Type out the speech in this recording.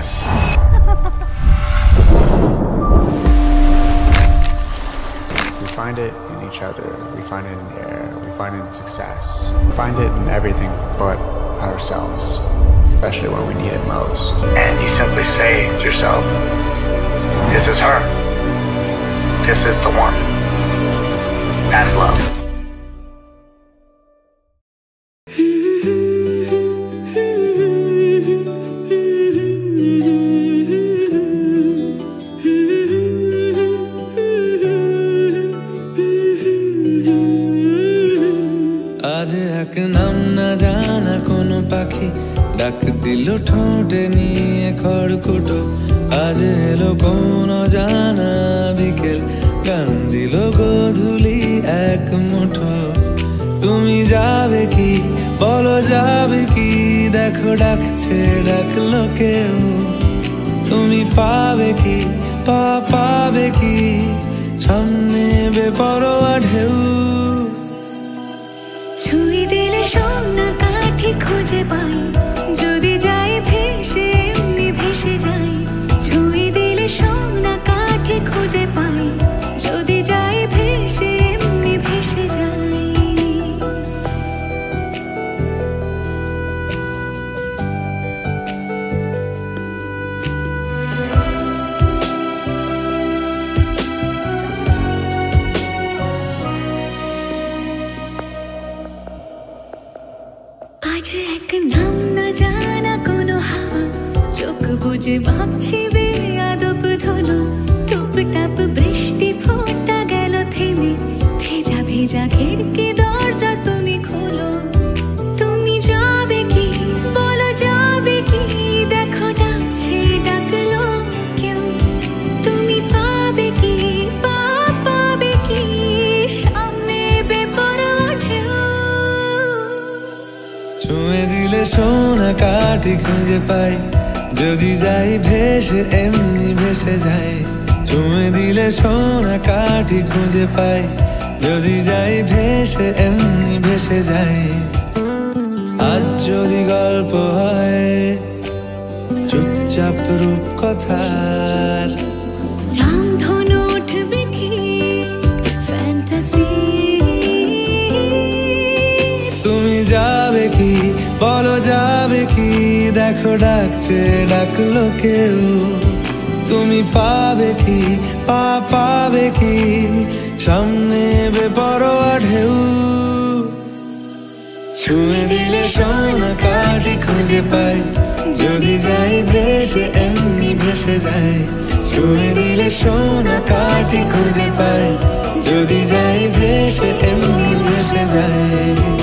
genius. We find it in each other, we find it in the air, we find it in success. We find it in everything but ourselves, especially when we need it most. And you simply say to yourself, this is her. This is the one. That's love. आज एक नाम न जाना कोनो पाखी डाक दिलो ठोटे निये खड़कुटो आज एलो कोनो जाना बिकेल गान दिलो गोधुली एक मुठो तुमी जाबे की बोलो जाबे की देखो डाकछे डाकलो केउ तुमी पाबे की पाबे की सामने बेपरোয়া ঢেউ ছুঁয়ে দিলে সোনা কাঠি খুঁজে পাই যদি যাই ভেসে এমনি ভেসে যাই ছুঁয়ে দিলে সোনা কাঠি খুঁজে পাই যদি যাই ভেসে এমনি ভেসে যাই आज एक नाम न जाना कोनो हवा चोख बुझे भाबছি বেয়াদব ধলো টুপটাপ বৃষ্টি ফোঁটা গেল থেমে ভেজা ভেজা খিড়কি দরজা তুমি খোলো তুমি যাবে কি বলো যাবে কি দেখো ডাকছে ডাকলো কেউ তুমি পাবে কি পাবে কি সামনে বেপরোয়া ঢেউ ছুঁয়ে দিলে সোনা কাঠি খুঁজে পাই যদি যাই ভেসে এমনি ভেসে যাই ছুঁয়ে দিলে সোনা কাঠি খুঁজে পাই যদি যাই ভেসে এমনি ভেসে যাই আজ যদি গল্প হয় চুপচাপ রূপকথার রামধনু উঠবে ঠিক ফ্যান্টাসি তুমি যাবে কি বলো যাবে কি দেখো ডাকছে ডাকলো কেউ তুমি পাবে কি পাবে কি সামনে বেপরোয়া ঢেউ ছুঁয়ে দিলে সোনা কাঠি খুঁজে পাই যদি যাই ভেসে এমনি ভেসে যাই ছুঁয়ে দিলে সোনা কাঠি খুঁজে পাই যদি যাই ভেসে এমনি ভেসে যাই